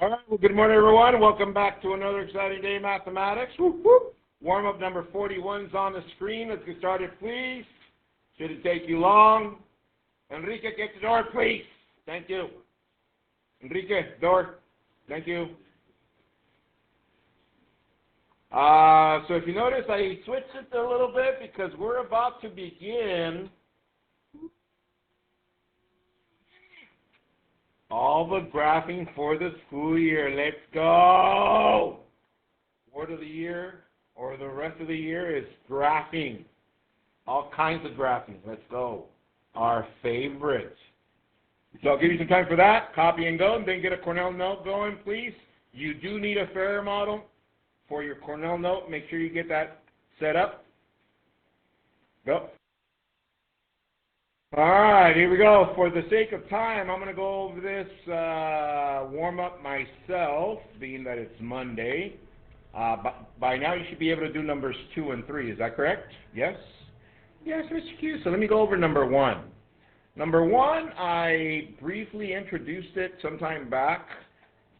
All right, well, good morning, everyone. Welcome back to another exciting day in mathematics. Whoop, whoop. Warm-up number 41 is on the screen. Let's get started, please. Shouldn't take you long. Enrique, get the door, please. Thank you. Enrique, door. Thank you. So if you notice, I switched it a little bit because we're about to begin all the graphing for the school year. Let's go! Word of the year, or the rest of the year, is graphing. All kinds of graphing. Let's go. Our favorite. So I'll give you some time for that. Copy and go, and then get a Cornell note going, please. You do need a Ferrier model for your Cornell note. Make sure you get that set up. Go. All right, here we go. For the sake of time, I'm going to go over this warm-up myself, being that it's Monday. By now, you should be able to do numbers 2 and 3. Is that correct? Yes? Yes, Mr. Q. So let me go over number 1. Number 1, I briefly introduced it sometime back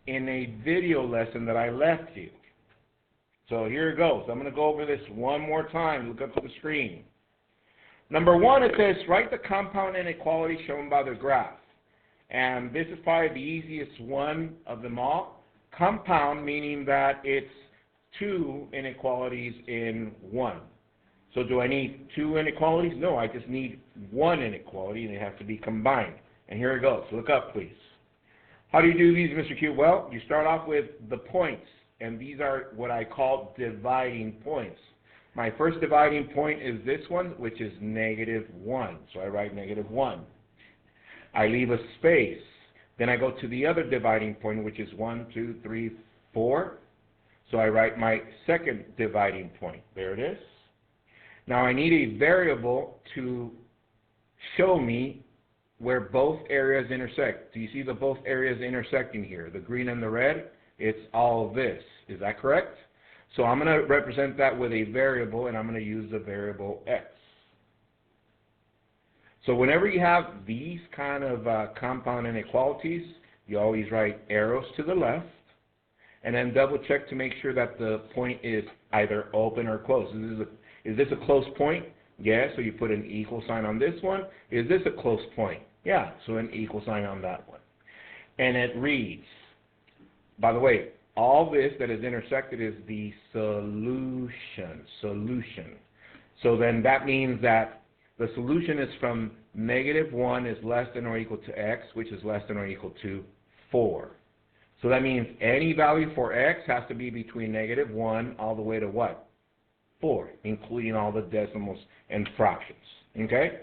in a video lesson that I left you. So here it goes. I'm going to go over this one more time. Look up to the screen. Number 1, it says, write the compound inequality shown by the graph. And this is probably the easiest one of them all. Compound meaning that it's 2 inequalities in 1. So do I need 2 inequalities? No, I just need 1 inequality, and it has to be combined. And here it goes. Look up, please. How do you do these, Mr. Q? Well, you start off with the points, and these are what I call dividing points. My first dividing point is this one, which is -1. So I write -1. I leave a space. Then I go to the other dividing point, which is 1, 2, 3, 4. So I write my second dividing point. There it is. Now I need a variable to show me where both areas intersect. Do you see the both areas intersecting here? The green and the red? It's all this. Is that correct? So I'm going to represent that with a variable, and I'm going to use the variable x. So whenever you have these kind of compound inequalities, you always write arrows to the left, and then double check to make sure that the point is either open or closed. Is this a close point? Yeah, so you put an equal sign on this one. Is this a close point? Yeah, so an equal sign on that one. And it reads, by the way, all this that is intersected is the solution. So then that means that the solution is from -1 is less than or equal to x, which is less than or equal to 4. So that means any value for x has to be between -1 all the way to what? 4, including all the decimals and fractions. Okay?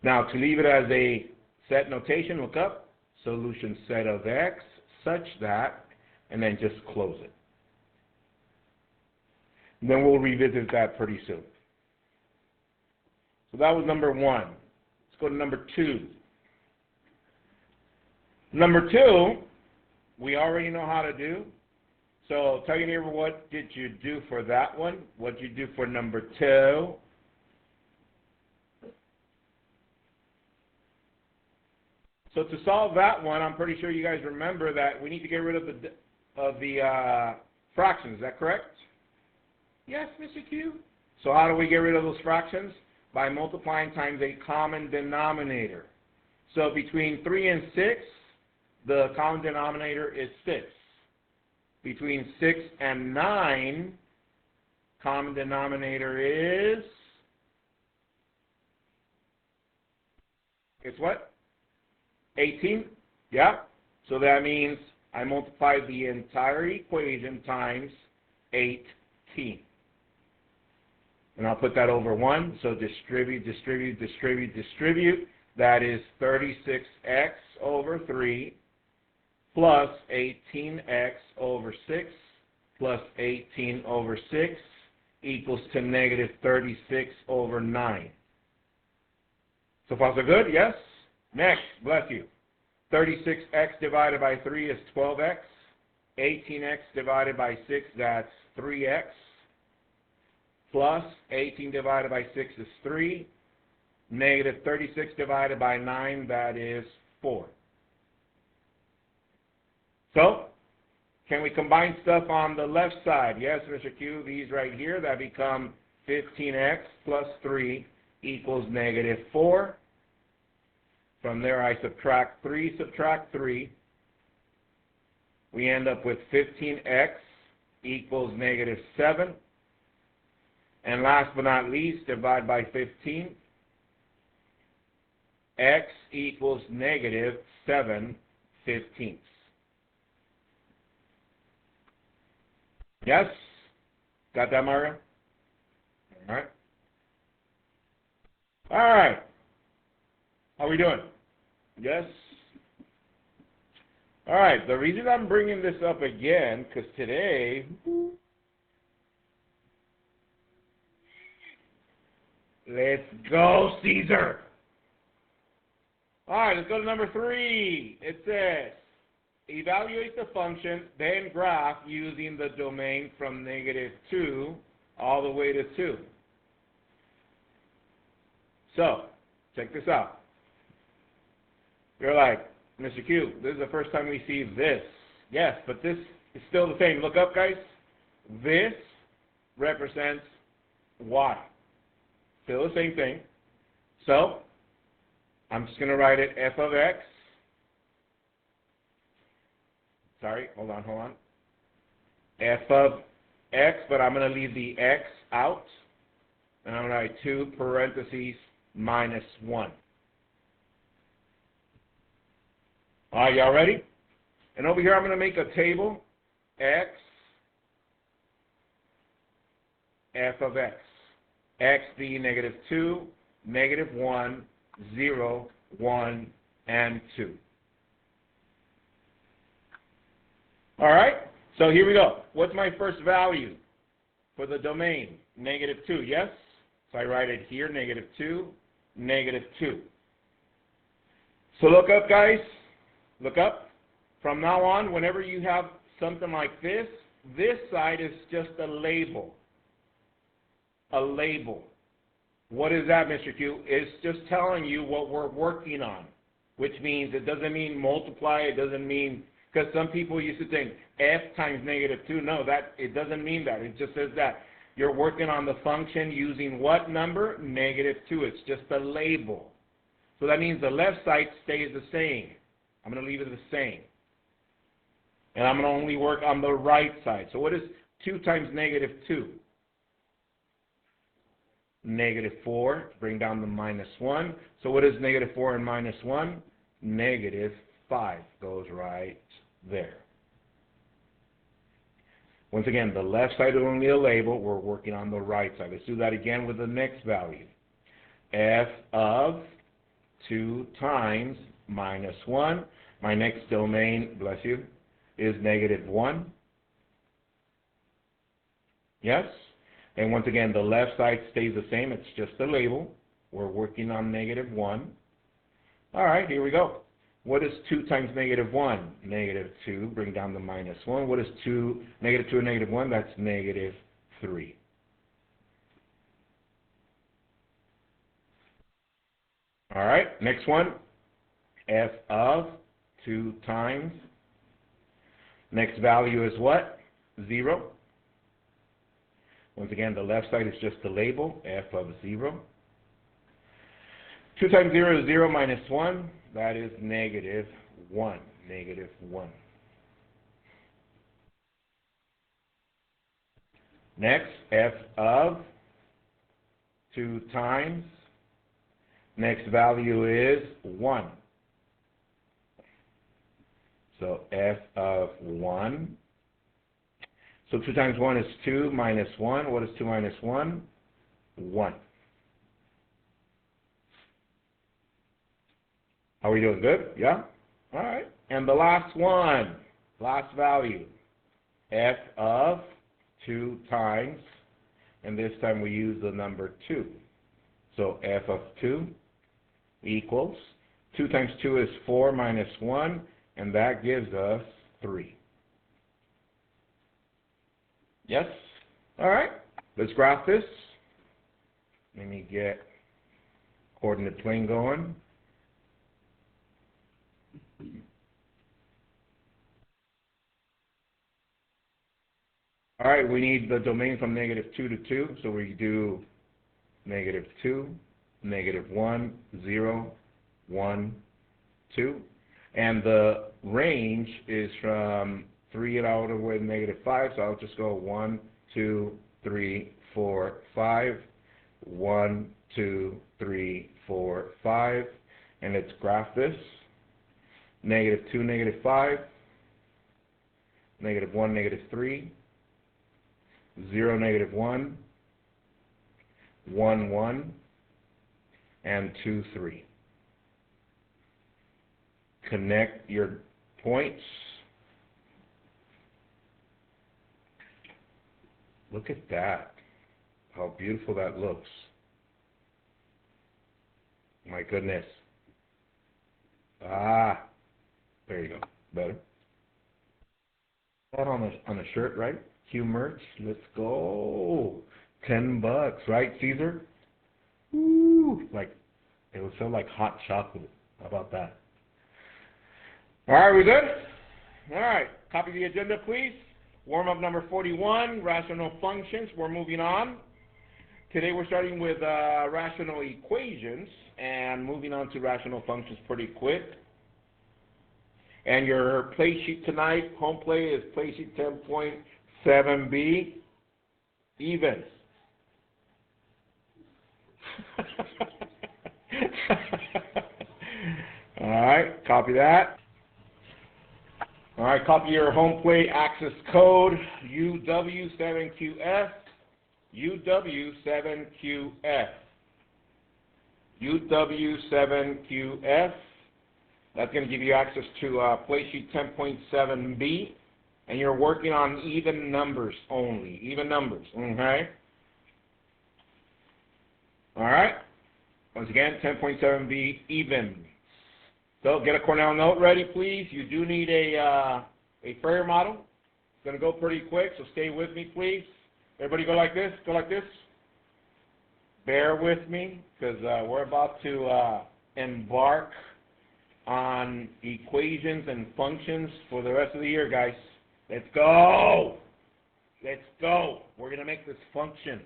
Now, to leave it as a set notation, look up solution set of x such that, and then just close it. And then we'll revisit that pretty soon. So that was number 1. Let's go to number 2. Number 2, we already know how to do. So tell your neighbor, what did you do for that one? What did you do for number 2? So to solve that one, I'm pretty sure you guys remember that we need to get rid of the fractions. Is that correct? Yes, Mr. Q. So how do we get rid of those fractions? By multiplying times a common denominator. So between 3 and 6, the common denominator is 6. Between 6 and 9, common denominator is, it's what? 18? Yeah. So that means I multiply the entire equation times 18. And I'll put that over 1. So distribute. That is 36x over 3 plus 18x over 6 plus 18 over 6 equals to -36 over 9. So far so good? Yes? Next, bless you. 36x divided by 3 is 12x. 18x divided by 6, that's 3x. Plus 18 divided by 6 is 3. Negative 36 divided by 9, that is 4. So Can we combine stuff on the left side? Yes, Mr. Q. These right here, that become 15x plus 3 equals negative 4. From there, I subtract 3. We end up with 15x equals negative 7. And last but not least, divide by 15. X equals negative 7/15. Yes? Got that, Mario? All right. All right. How we doing? Yes? All right. The reason I'm bringing this up again, because today, let's go, Caesar. All right, let's go to number 3. It says, evaluate the function, then graph using the domain from -2 all the way to 2. So, check this out. You're like, Mr. Q, this is the first time we see this. Yes, but this is still the same. Look up, guys. This represents y. Still the same thing. So, I'm just going to write it f of x. Sorry, hold on. F of x, but I'm going to leave the x out. And I'm going to write 2 parentheses minus 1. All right, y'all ready? And over here, I'm going to make a table. X, f of x. X being -2, -1, 0, 1, and 2. All right, so here we go. What's my first value for the domain? -2, yes? So I write it here, -2, -2. So look up, guys. Look up. From now on, whenever you have something like this side is just a label. A label. What is that, Mr. Q? It's just telling you what we're working on, which means it doesn't mean multiply. It doesn't mean, because some people used to think f times -2. No, it doesn't mean that. It just says that you're working on the function using what number? -2. It's just a label. So that means the left side stays the same. I'm going to leave it the same. And I'm going to only work on the right side. So what is 2 times -2? -4, bring down the -1. So what is -4 and -1? -5 goes right there. Once again, the left side is only a label. We're working on the right side. Let's do that again with the next value. F of 2 times -1. My next domain, bless you, is -1. Yes? And once again, the left side stays the same. It's just a label. We're working on -1. All right, here we go. What is 2 times -1? -2. Bring down the -1. What is -2 and -1? That's -3. All right, next one. F of 2 times. Next value is what? 0. Once again, the left side is just the label, f of 0. 2 times 0 is 0 minus 1. That is -1. -1. Next, f of 2 times. Next value is 1. So f of 1. So 2 times 1 is 2 minus 1. What is 2 minus 1? 1. Are we doing good? Yeah? All right. And the last one, last value, f of 2 times, and this time we use the number 2. So f of 2 equals, 2 times 2 is 4 minus 1, and that gives us 3. Yes? All right. Let's graph this. Let me get coordinate plane going. All right, we need the domain from -2 to 2, so we do -2, -1, 0, 1, 2. And the range is from 3 all the way to -5, so I'll just go 1, 2, 3, 4, 5. 1, 2, 3, 4, 5. And let's graph this. -2, -5. -1, -3. 0, -1. 1, 1. And 2, 3. Connect your points. Look at that. How beautiful that looks. My goodness. Ah, there you go. Better. That on a shirt, right? Q merch. Let's go. $10, right, Caesar? Woo! Like it would sell like hot chocolate. How about that? All right, we good? All right. Copy the agenda, please. Warm up number 41, rational functions. We're moving on. Today we're starting with rational equations and moving on to rational functions pretty quick. And your play sheet tonight, home play, is play sheet 10.7b, evens. All right, copy that. All right, copy your home plate access code, UW7QF, UW7QF, UW7QF. That's going to give you access to play sheet 10.7b, and you're working on even numbers only, even numbers, okay? All right, once again, 10.7b, even. So get a Cornell note ready, please. You do need a prayer model. It's going to go pretty quick, so stay with me, please. Everybody go like this. Go like this. Bear with me, because we're about to embark on equations and functions for the rest of the year, guys. Let's go. Let's go. We're going to make this function.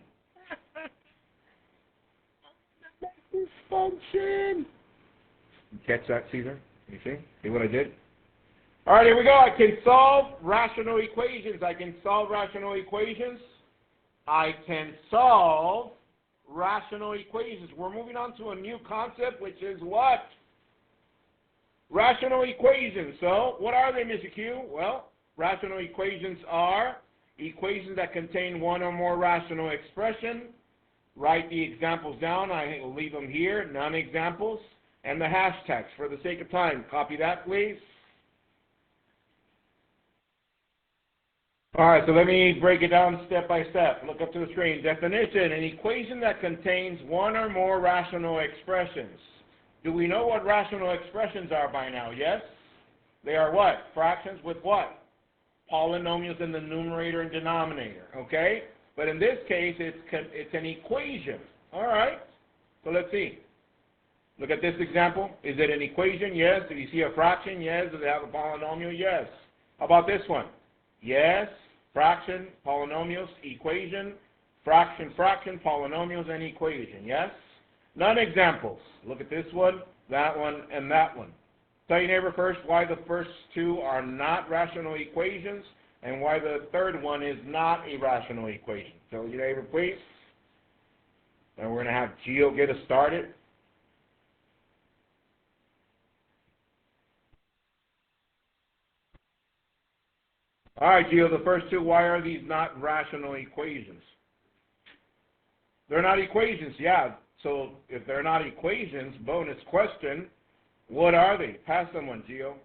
This function. Catch that, Caesar? You see? See what I did? All right, here we go. I can solve rational equations. I can solve rational equations. I can solve rational equations. We're moving on to a new concept, which is what? Rational equations. So, what are they, Mr. Q? Well, rational equations are equations that contain one or more rational expressions. Write the examples down. I will leave them here, non-examples, and the hashtags for the sake of time. Copy that, please. All right, so let me break it down step by step. Look up to the screen. Definition: an equation that contains one or more rational expressions. Do we know what rational expressions are by now? Yes? They are what? Fractions with what? Polynomials in the numerator and denominator, okay? But in this case, it's an equation. All right, so let's see. Look at this example. Is it an equation? Yes. Do you see a fraction? Yes. Does it have a polynomial? Yes. How about this one? Yes. Fraction, polynomials, equation, fraction, fraction, polynomials, and equation. Yes? Non-examples. Look at this one, and that one. Tell your neighbor first why the first two are not rational equations and why the third one is not a rational equation. Tell your neighbor, please. And we're going to have Gio get us started. All right, Gio, the first two, why are these not rational equations? They're not equations, yeah. So if they're not equations, bonus question, what are they? Pass someone, Gio.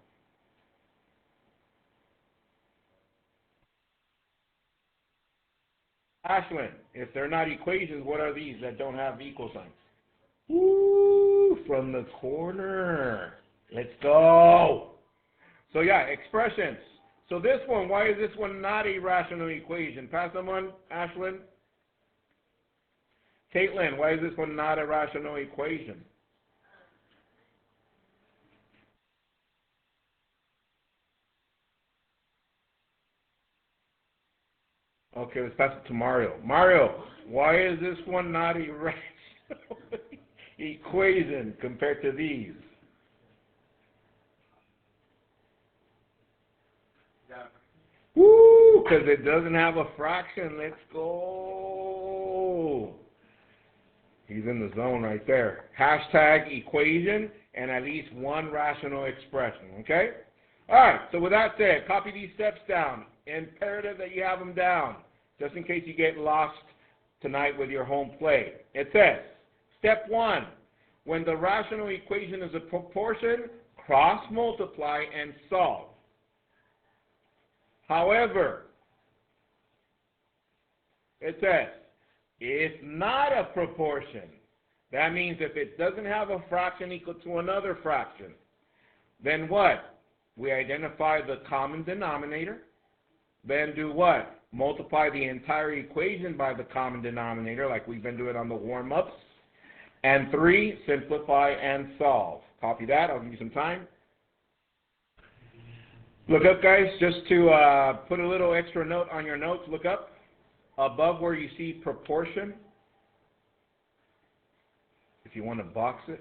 Ashlyn, if they're not equations, what are these that don't have equal signs? Woo, from the corner. Let's go. So yeah, expressions. So this one, why is this one not a rational equation? Pass someone, Ashlyn. Caitlin, why is this one not a rational equation? Okay, let's pass it to Mario. Mario, why is this one not a rational equation compared to these? Woo! Because it doesn't have a fraction. Let's go. He's in the zone right there. Hashtag equation and at least one rational expression, okay? All right, so with that said, copy these steps down. Imperative that you have them down, just in case you get lost tonight with your home play. It says, step 1, when the rational equation is a proportion, cross-multiply and solve. However, it says, it's not a proportion. That means if it doesn't have a fraction equal to another fraction, then what? We identify the common denominator. Then do what? Multiply the entire equation by the common denominator like we've been doing on the warm-ups. And 3, simplify and solve. Copy that. I'll give you some time. Look up, guys, just to put a little extra note on your notes. Look up above where you see proportion. If you want to box it,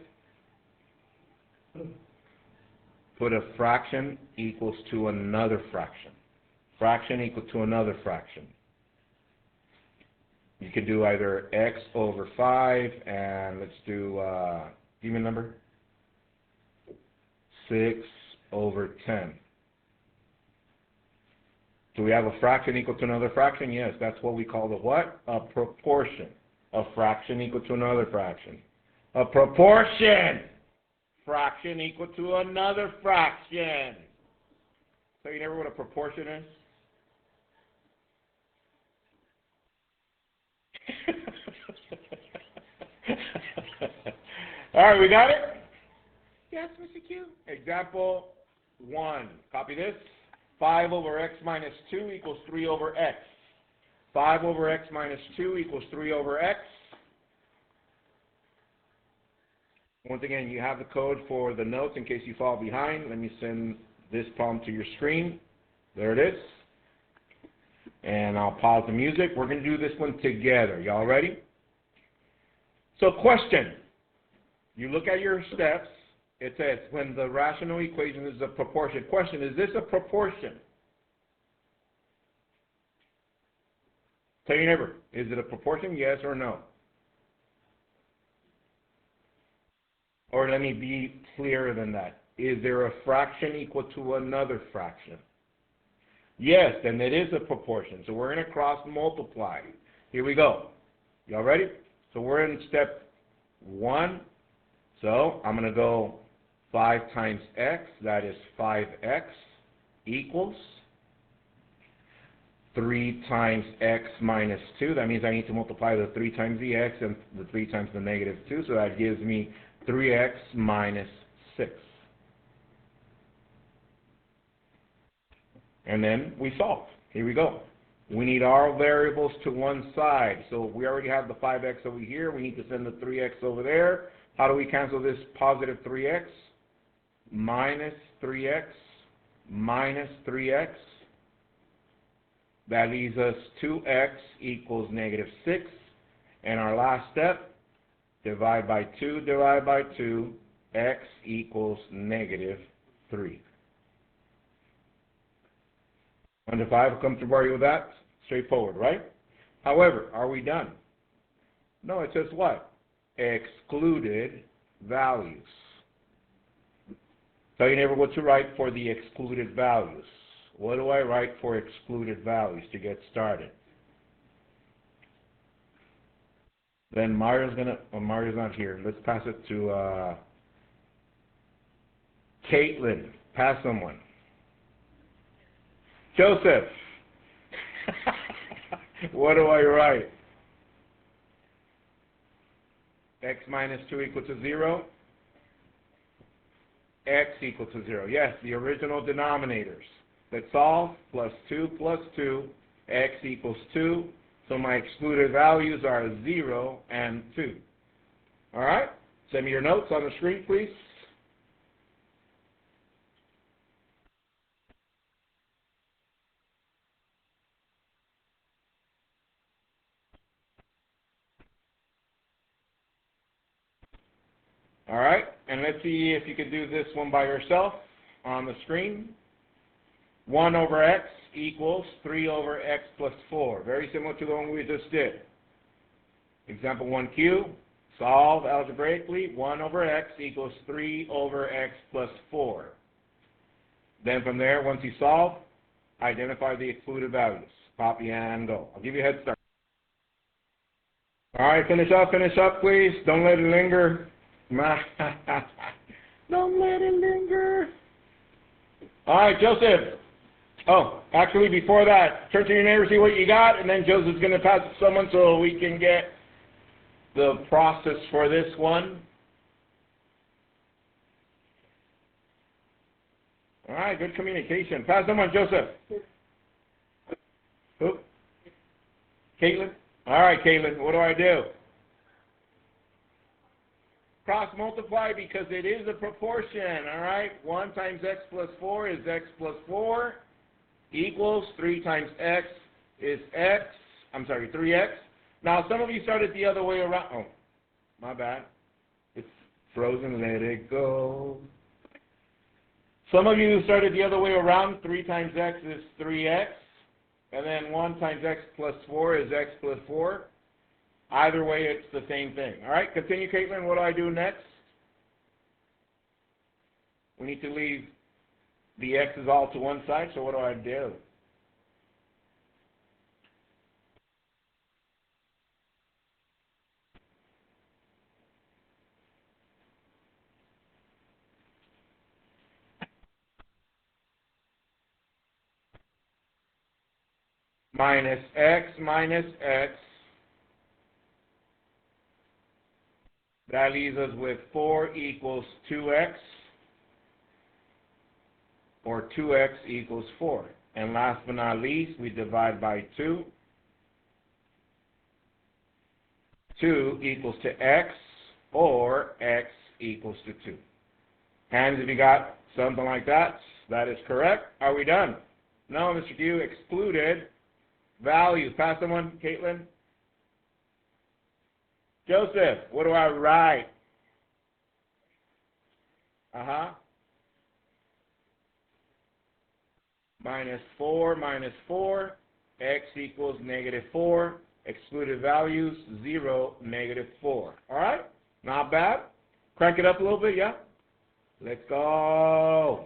put a fraction equals to another fraction. Fraction equal to another fraction. You could do either x over 5 and let's do, give me a number, 6 over 10. Do we have a fraction equal to another fraction? Yes, that's what we call the what? A proportion. A fraction equal to another fraction. A proportion. Fraction equal to another fraction. So you never know what a proportion is? All right, we got it? Yes, Mr. Q. Example 1. Copy this. 5 over x minus 2 equals 3 over x. 5 over x minus 2 equals 3 over x. Once again, you have the code for the notes in case you fall behind. Let me send this problem to your screen. There it is. And I'll pause the music. We're going to do this one together. Y'all ready? So question. You look at your steps. It says when the rational equation is a proportion. Question, is this a proportion? Tell your neighbor, is it a proportion, yes or no? Or let me be clearer than that. Is there a fraction equal to another fraction? Yes, then it is a proportion. So we're going to cross multiply. Here we go. Y'all ready? So we're in step 1. So I'm going to go 5 times x, that is 5x, equals 3 times x minus 2. That means I need to multiply the 3 times the x and the 3 times the negative 2. So that gives me 3x minus 6. And then we solve. Here we go. We need all variables to one side. So we already have the 5x over here. We need to send the 3x over there. How do we cancel this positive 3x? Minus 3x minus 3x. That leaves us 2x equals negative 6. And our last step, divide by 2, divide by 2, x equals negative 3. 1 to 5, come to worry with that. Straightforward, right? However, are we done? No, it says what? Excluded values. Tell your neighbor what to write for the excluded values. What do I write for excluded values to get started? Then Mario's not here. Let's pass it to Caitlin. Pass someone. Joseph. What do I write? X minus 2 equal to 0. X equal to 0. Yes, the original denominators. Let's solve. Plus 2 plus 2. X equals 2. So my excluded values are 0 and 2. All right? Send me your notes on the screen, please. All right, and let's see if you can do this one by yourself on the screen. 1 over x equals 3 over x plus 4. Very similar to the one we just did. Example 1Q, solve algebraically. 1 over x equals 3 over x plus 4. Then from there, once you solve, identify the excluded values. Copy and go. I'll give you a head start. All right, finish up, please. Don't let it linger. Don't let it linger. All right, Joseph. Oh, actually, before that, turn to your neighbor, see what you got, and then Joseph's going to pass it to someone so we can get the process for this one. All right, good communication. Pass them on, Joseph. Who? Caitlin? All right, Caitlin, what do I do? Cross multiply because it is a proportion, all right? 1 times x plus 4 is x plus 4 equals 3 times x is 3x. Now, some of you started the other way around. Oh, my bad. It's frozen. Let it go. Some of you started the other way around. 3 times x is 3x. And then 1 times x plus 4 is x plus 4. Either way, it's the same thing. All right, continue, Caitlin. What do I do next? We need to leave the x's all to one side, so what do I do? Minus x. That leaves us with 4 equals 2x, or 2x equals 4. And last but not least, we divide by 2. 2 equals to x, or x equals to 2. Hands if you got something like that. That is correct. Are we done? No, Mr. Q, excluded values. Pass someone, Caitlin. Joseph, what do I write? Minus 4, x equals negative 4. Excluded values, 0, negative 4. All right? Not bad. Crank it up a little bit, yeah? Let's go.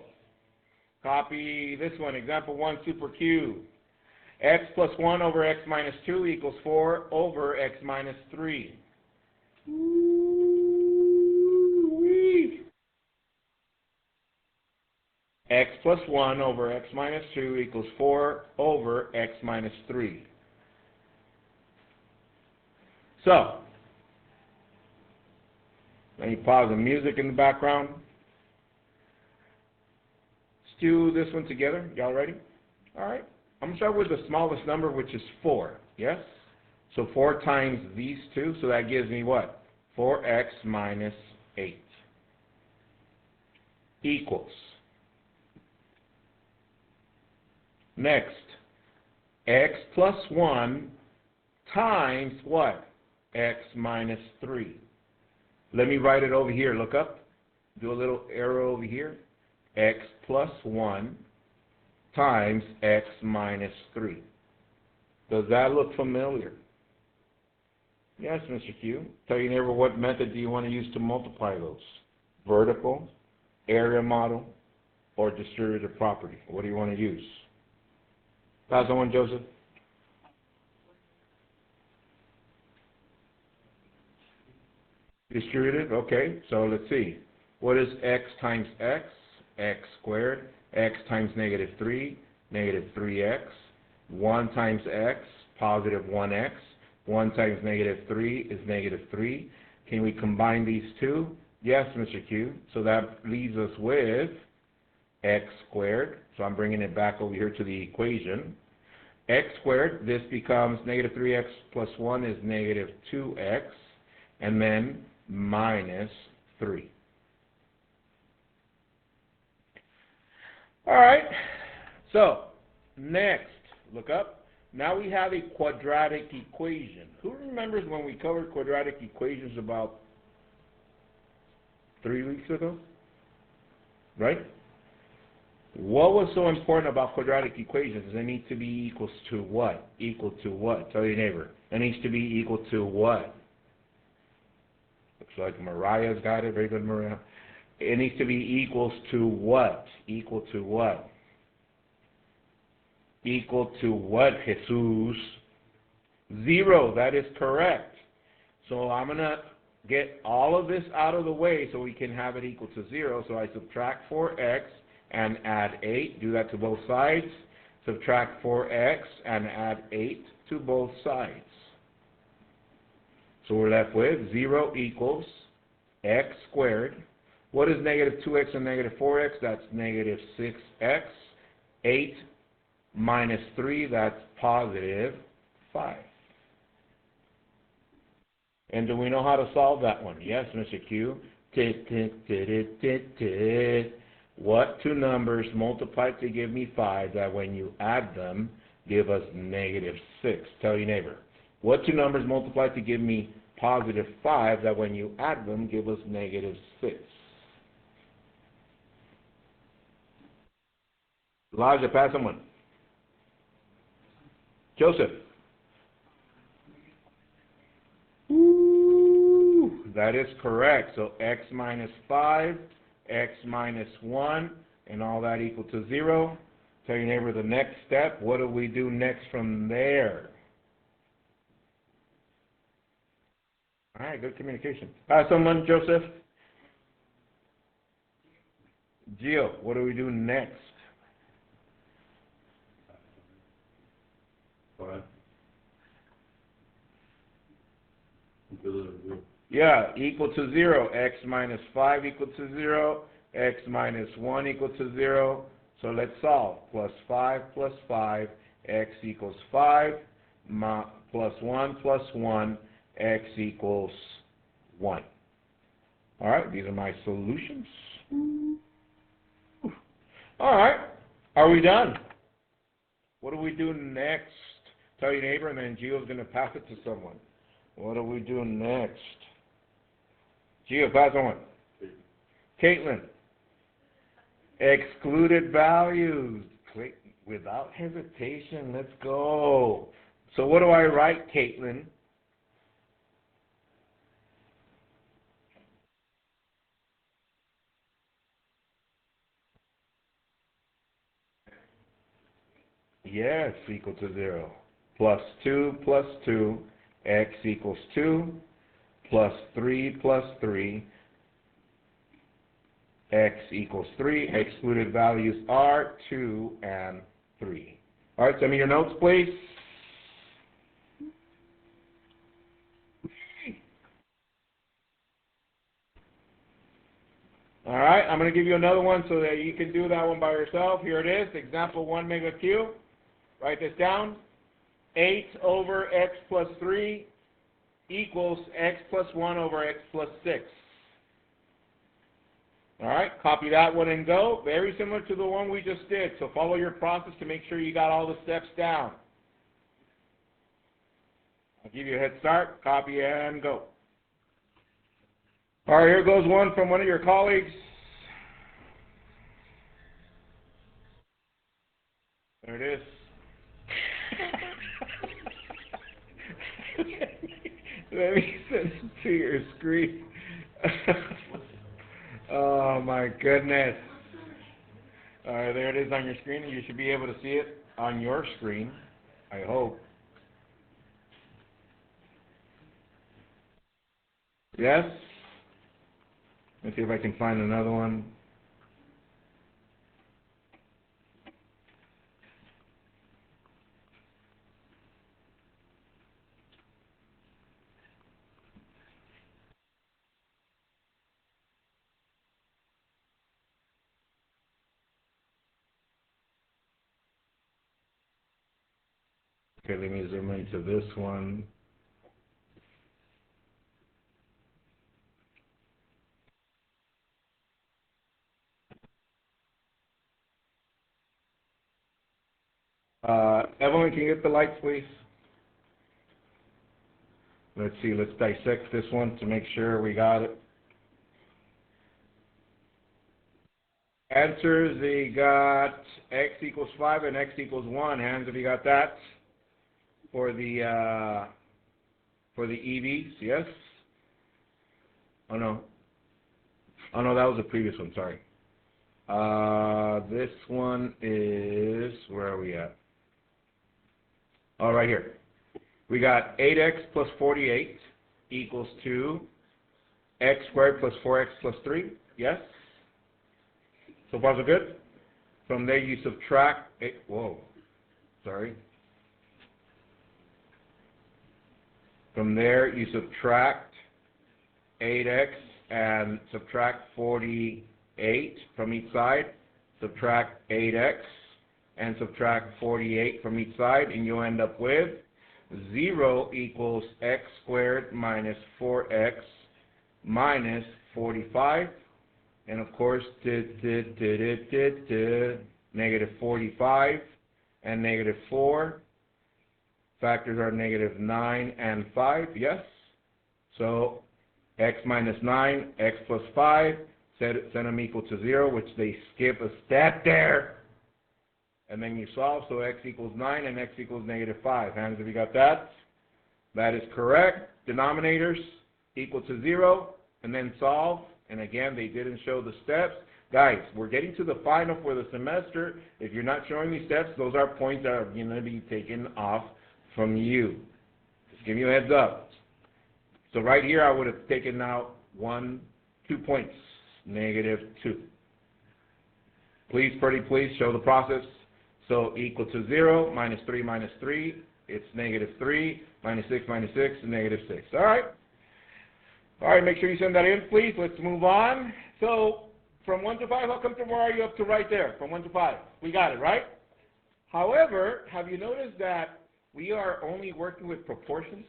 Copy this one. Example 1, super cube. X plus 1 over x minus 2 equals 4 over x minus 3. Ooh-wee. X plus 1 over x minus 2 equals 4 over x minus 3. So, let me pause the music in the background. Let's do this one together. Y'all ready? All right. I'm going to start with the smallest number, which is 4. Yes? So 4 times these two, so that gives me what? 4x minus 8 equals. Next, x plus 1 times what? X minus 3. Let me write it over here. Look up. Do a little arrow over here. X plus 1 times x minus 3. Does that look familiar? Yes, Mr. Q. Tell your neighbor, what method do you want to use to multiply those? Vertical, area model, or distributive property? What do you want to use? Pass on, Joseph. Distributive, okay. So let's see. What is x times x? X squared. X times negative 3, negative 3x. 1 times x, positive 1x. 1 times negative 3 is negative 3. Can we combine these two? Yes, Mr. Q. So that leaves us with x squared. So I'm bringing it back over here to the equation. X squared, this becomes negative 3x plus 1 is negative 2x. And then minus 3. All right. So next, look up. Now we have a quadratic equation. Who remembers when we covered quadratic equations about 3 weeks ago, right? What was so important about quadratic equations? It needs to be equals to what? Equal to what? Tell your neighbor. It needs to be equal to what? Looks like Mariah's got it. Very good, Mariah. It needs to be equals to what? Equal to what? Equal to what, Jesus? 0. That is correct. So I'm going to get all of this out of the way so we can have it equal to 0. So I subtract 4x and add 8. Do that to both sides. Subtract 4x and add 8 to both sides. So we're left with 0 equals x squared. What is negative 2x and negative 4x? That's negative 6x. 8 minus 3, that's positive 5. And do we know how to solve that one? Yes, Mr. Q. What two numbers multiplied to give me 5 that when you add them give us negative 6? Tell your neighbor. What two numbers multiplied to give me positive 5 that when you add them give us negative 6? Elijah, pass someone. Joseph. Ooh, that is correct. So x minus 5, x minus 1, and all that equal to 0. Tell your neighbor the next step. What do we do next from there? All right, good communication. Someone, Joseph? Gio, what do we do next? What? Yeah, equal to 0. X minus 5 equal to 0. X minus 1 equal to 0. So let's solve. Plus 5 plus 5. X equals 5. Plus 1, x equals 1. All right, these are my solutions. All right, are we done? What do we do next? Tell your neighbor, and then Gio's going to pass it to someone. What do we do next? Gio, pass on. Caitlin. Excluded values. Without hesitation, let's go. So what do I write, Caitlin? Yes, equal to 0. Plus 2, x equals 2, plus 3, x equals 3. Excluded values are 2 and 3. All right, send me your notes, please. All right, I'm going to give you another one so that you can do that one by yourself. Here it is, example 1 mega cube. Write this down. 8 over x plus 3 equals x plus 1 over x plus 6. All right, copy that one and go. Very similar to the one we just did. So follow your process to make sure you got all the steps down. I'll give you a head start. Copy and go. All right, here goes one from one of your colleagues. There it is. Let me send it to your screen. Oh my goodness. All right, there it is on your screen. You should be able to see it on your screen, I hope. Yes? Let's see if I can find another one. Okay, let me zoom into this one. Evelyn, can you get the lights, please? Let's see, let's dissect this one to make sure we got it. answers, they got x equals 5 and x equals 1. Hands if you got that for the EVs, yes? Oh no, that was the previous one, sorry. This one is, where are we at? Oh, right here. We got 8x plus 48 equals to x squared plus 4x plus 3, yes? So far so good? From there you subtract, From there you subtract 8x and subtract 48 from each side. Subtract 8x and subtract 48 from each side, and you'll end up with 0 equals x squared minus 4x minus 45. And of course, negative 45 and negative 4. Factors are negative 9 and 5, yes? So x minus 9, x plus 5, set them equal to 0, which they skip a step there. And then you solve, so x equals 9 and x equals negative 5. Hands, have you got that? That is correct. Denominators equal to 0, and then solve. And again, they didn't show the steps. Guys, we're getting to the final for the semester. If you're not showing these steps, those are points that are going to be taken off from you. Just give you a heads up. So right here, I would have taken out 2 points, negative 2. Please, pretty please, show the process. So equal to 0, minus 3, it's negative 3, minus 6, is negative 6. All right. All right, make sure you send that in, please. Let's move on. So from 1 to 5, how come to where are you up to right there? From 1 to 5. We got it, right? However, have you noticed that we are only working with proportions?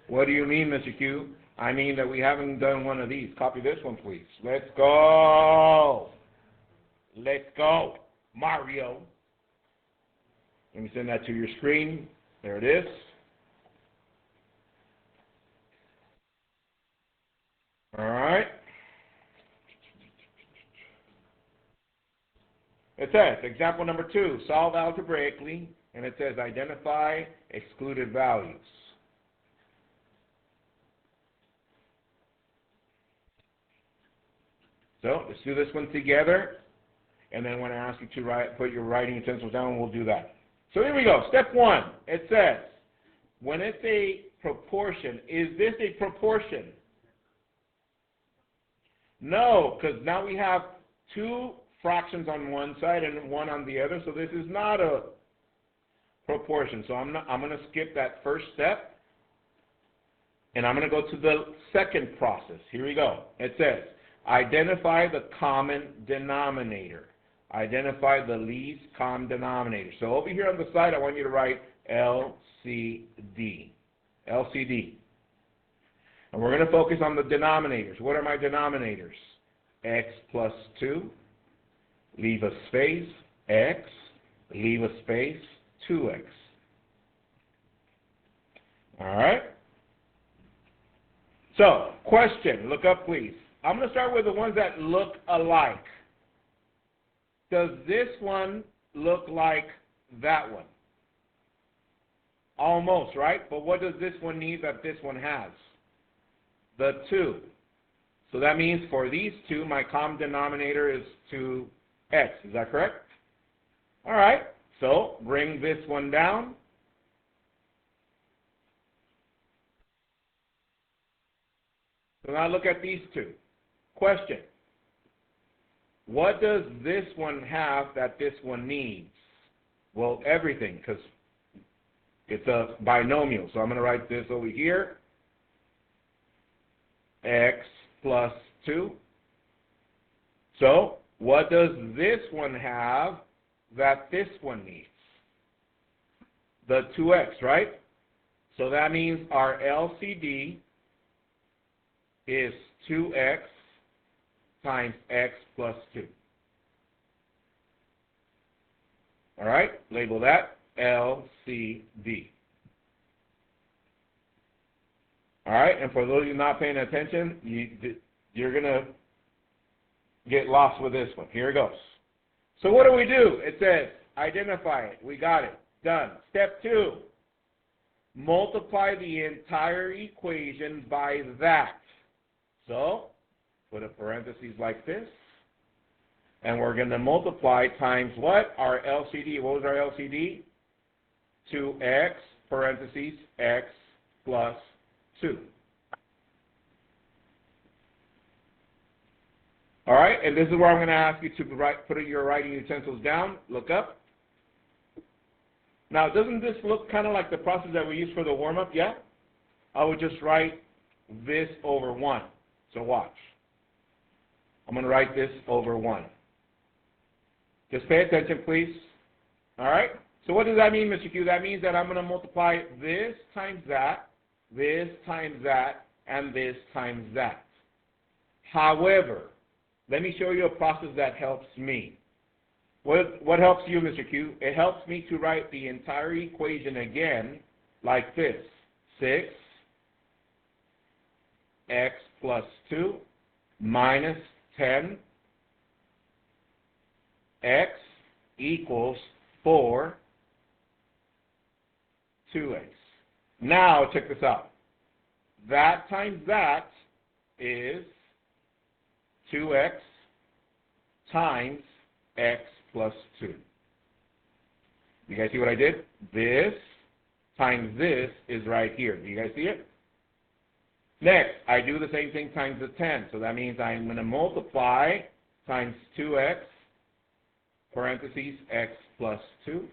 What do you mean, Mr. Q? I mean that we haven't done one of these. Copy this one, please. Let's go. Let's go, Mario. Let me send that to your screen. There it is. All right. It says, example number 2, solve algebraically, and it says identify excluded values. So let's do this one together, and then when I ask you to put your writing utensils down, we'll do that. So here we go. Step 1, it says, when it's a proportion, is this a proportion? No, because now we have 2 fractions on one side and 1 on the other, so this is not a proportion. So I'm going to skip that first step, and I'm going to go to the second process. Here we go. It says, identify the common denominator. Identify the least common denominator. So over here on the side, I want you to write L.C.D. L.C.D. And we're going to focus on the denominators. What are my denominators? X plus 2, leave a space, X, leave a space, 2X. All right? So, question, look up please. I'm going to start with the ones that look alike. Does this one look like that one? Almost, right? But what does this one need that this one has? The 2. So that means for these 2, my common denominator is 2x. Is that correct? All right. So bring this one down. So now look at these 2. Question. What does this one have that this one needs? Well, everything, because it's a binomial. So I'm going to write this over here. X plus 2. So what does this one have that this one needs? The 2x, right? So that means our LCD is 2x times x plus 2. All right, label that LCD. All right, and for those of you not paying attention, you're going to get lost with this one. Here it goes. So what do? It says identify it. We got it. Done. Step 2. Multiply the entire equation by that. So put a parenthesis like this. And we're going to multiply times what? Our LCD. What was our LCD? 2x parentheses x plus 2. All right, and this is where I'm going to ask you to put your writing utensils down. Look up. Now, doesn't this look kind of like the process that we used for the warm-up? Yeah? I would just write this over 1. So watch. I'm going to write this over 1. Just pay attention, please. All right? So what does that mean, Mr. Q? That means that I'm going to multiply this times that, and this times that. However, let me show you a process that helps me. What helps you, Mr. Q? It helps me to write the entire equation again like this. 6x plus 2 minus 10x equals 4 2x. Now, check this out. That times that is 2x times x plus 2. You guys see what I did? This times this is right here. Do you guys see it? Next, I do the same thing times the 10. So that means I'm going to multiply times 2x, parentheses, x plus 2.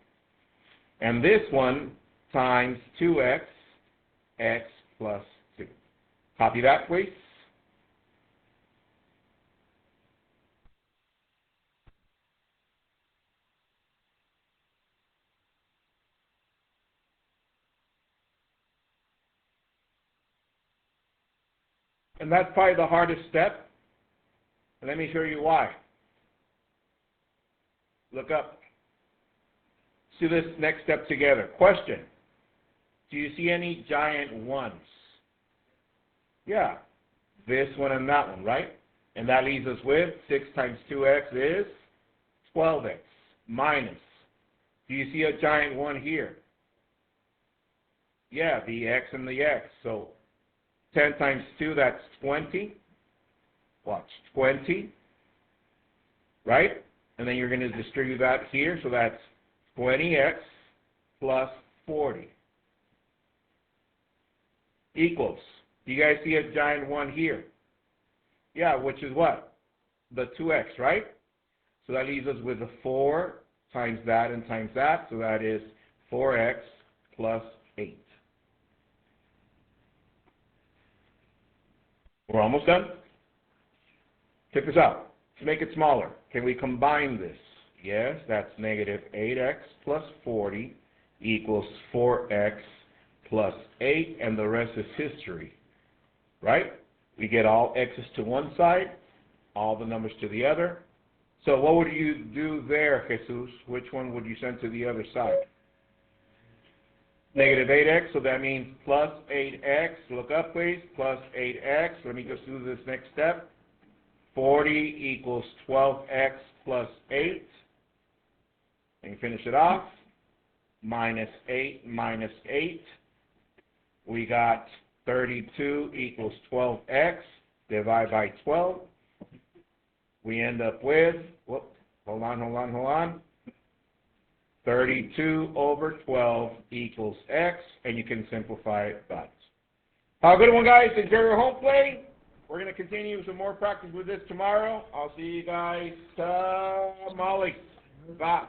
And this one times 2x, x plus 2. Copy that, please. And that's probably the hardest step. And let me show you why. Look up. See this next step together. Question. Do you see any giant ones? Yeah. This one and that one, right? And that leaves us with 6 times 2x is 12x minus. Do you see a giant one here? Yeah, the x and the x. So 10 times 2, that's 20. Watch, 20. Right? And then you're going to distribute that here. So that's 20x plus 40 equals. Do you guys see a giant one here? Yeah, which is what? The 2x, right? So that leaves us with a 4 times that and times that. So that is 4x plus 8. We're almost done. Check this out. To make it smaller, can we combine this? Yes, that's negative 8x plus 40 equals 4x plus 8, and the rest is history, right? We get all x's to one side, all the numbers to the other. So what would you do there, Jesus? Which one would you send to the other side? Negative 8x, so that means plus 8x. Look up, please. Plus 8x. Let me just do this next step. 40 equals 12x plus 8. And you finish it off. Minus 8 minus 8. We got 32 equals 12x. Divide by 12. We end up with, hold on. 32 over 12 equals x, and you can simplify it that. Have a good one, guys. Enjoy your home play. We're going to continue some more practice with this tomorrow. I'll see you guys tomorrow. Bye.